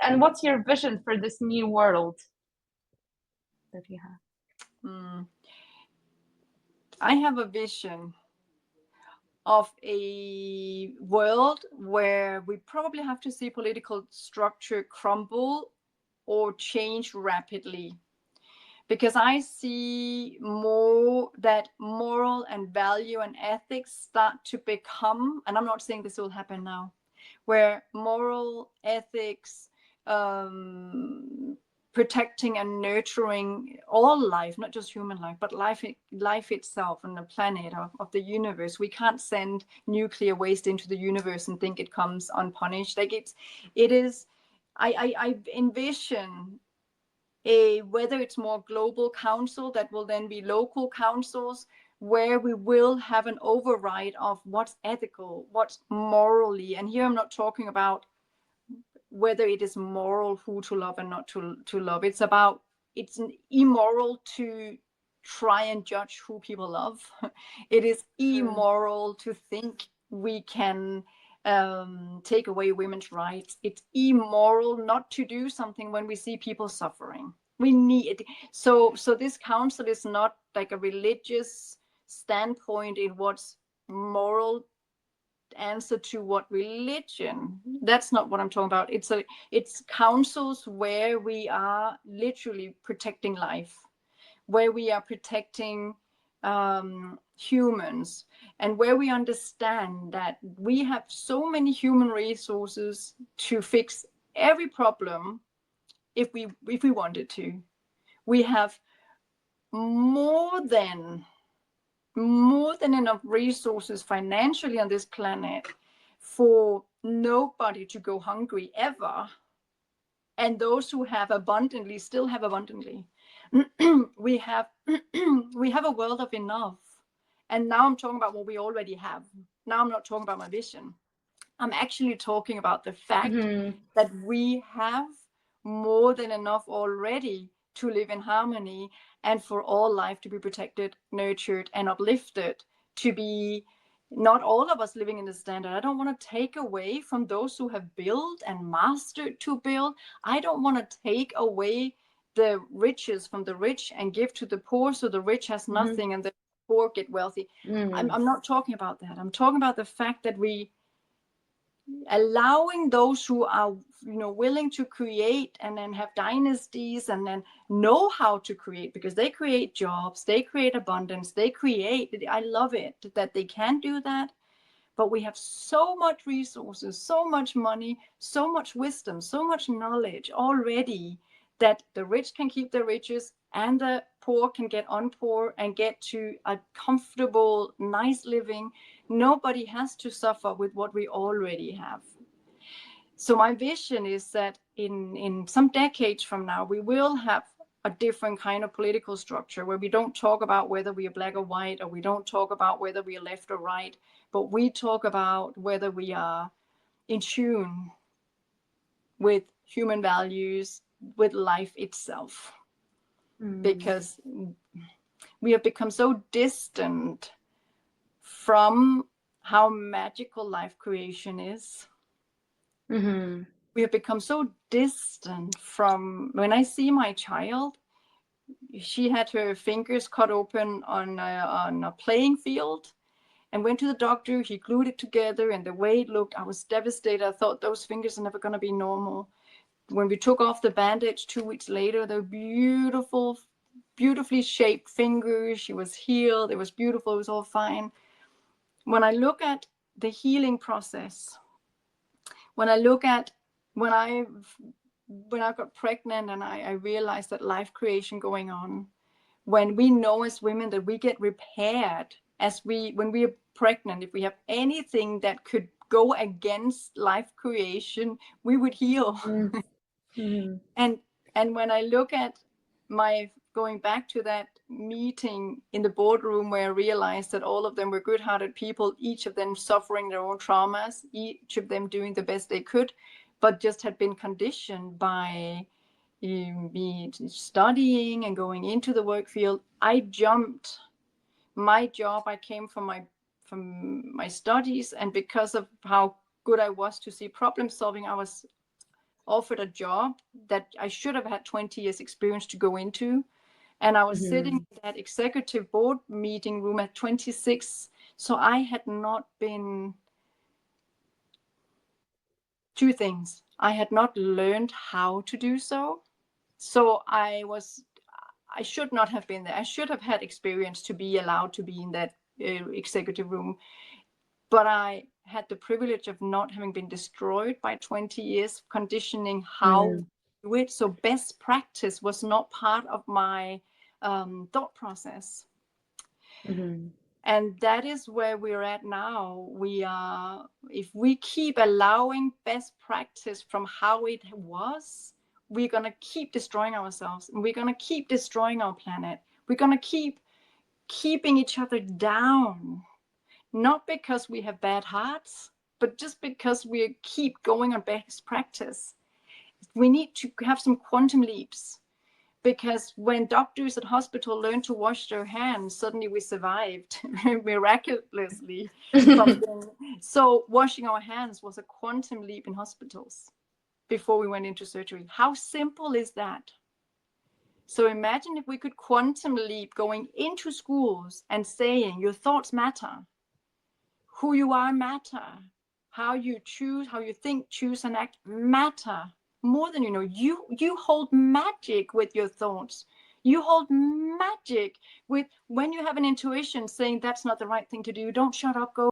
And what's your vision for this new world that you have? I have a vision of a world where we probably have to see political structure crumble or change rapidly, because I see more that moral and value and ethics start to become, and I'm not saying this will happen now, where moral ethics, protecting and nurturing all life, not just human life, but life itself on the planet of the universe. We can't send nuclear waste into the universe and think it comes unpunished. Like it is. I envision whether it's more global council that will then be local councils, where we will have an override of what's ethical, what's morally. And here I'm not talking about whether it is moral who to love and not to love. It's about, it's immoral to try and judge who people love. It is immoral to think we can take away women's rights. It's immoral not to do something when we see people suffering. We need it. So this council is not like a religious standpoint in what's moral answer to what religion. That's not what I'm talking about. It's councils where we are literally protecting life, where we are protecting humans, and where we understand that we have so many human resources to fix every problem if we wanted to. We have more than enough resources financially on this planet for nobody to go hungry ever, and those who have abundantly still have abundantly. we have a world of enough. And now I'm talking about what we already have. Now I'm not talking about my vision. I'm actually talking about the fact that we have more than enough already to live in harmony, and for all life to be protected, nurtured, and uplifted, to be not all of us living in the standard. I don't want to take away from those who have built and mastered to build. I don't want to take away the riches from the rich and give to the poor, so the rich has nothing and the poor get wealthy. I'm not talking about that. I'm talking about the fact that we allowing those who are willing to create and then have dynasties and then know how to create, because they create jobs, they create abundance, they create. I love it that they can do that. But we have so much resources, so much money, so much wisdom, so much knowledge already, that the rich can keep their riches and the poor can get on poor and get to a comfortable, nice living. Nobody has to suffer with what we already have. So my vision is that in some decades from now, we will have a different kind of political structure, where we don't talk about whether we are black or white, or we don't talk about whether we are left or right, but we talk about whether we are in tune with human values, with life itself. Because we have become so distant from how magical life creation is. We have become so distant from, when I see my child, she had her fingers cut open on a playing field and went to the doctor. He glued it together, and the way it looked, I was devastated. I thought those fingers are never going to be normal. When we took off the bandage 2 weeks later, they're beautiful, beautifully shaped fingers. She was healed. It was beautiful. It was all fine. When I look at the healing process, when I look at when I got pregnant and I realized that life creation going on, when we know as women that we get repaired when we are pregnant, if we have anything that could go against life creation, we would heal. And when I look at going back to that meeting in the boardroom, where I realized that all of them were good-hearted people, each of them suffering their own traumas, each of them doing the best they could, but just had been conditioned by me studying and going into the work field. I jumped my job. I came from my studies, and because of how good I was to see problem solving, I was offered a job that I should have had 20 years experience to go into. And I was sitting in that executive board meeting room at 26. So I had not been, two things. I had not learned how to do so. So I should not have been there. I should have had experience to be allowed to be in that executive room. But I had the privilege of not having been destroyed by 20 years conditioning how to do it. So best practice was not part of my thought process. And that is where we're at now. If we keep allowing best practice from how it was, we're going to keep destroying ourselves, and we're going to keep destroying our planet. We're going to keep keeping each other down, not because we have bad hearts, but just because we keep going on best practice. We need to have some quantum leaps, because when doctors at hospital learned to wash their hands, suddenly we survived miraculously. So washing our hands was a quantum leap in hospitals before we went into surgery. How simple is that? So imagine if we could quantum leap going into schools and saying your thoughts matter, who you are matter, how you choose, how you think, choose, and act matter. More than you hold magic with your thoughts. You hold magic with when you have an intuition saying that's not the right thing to do. Don't shut up, go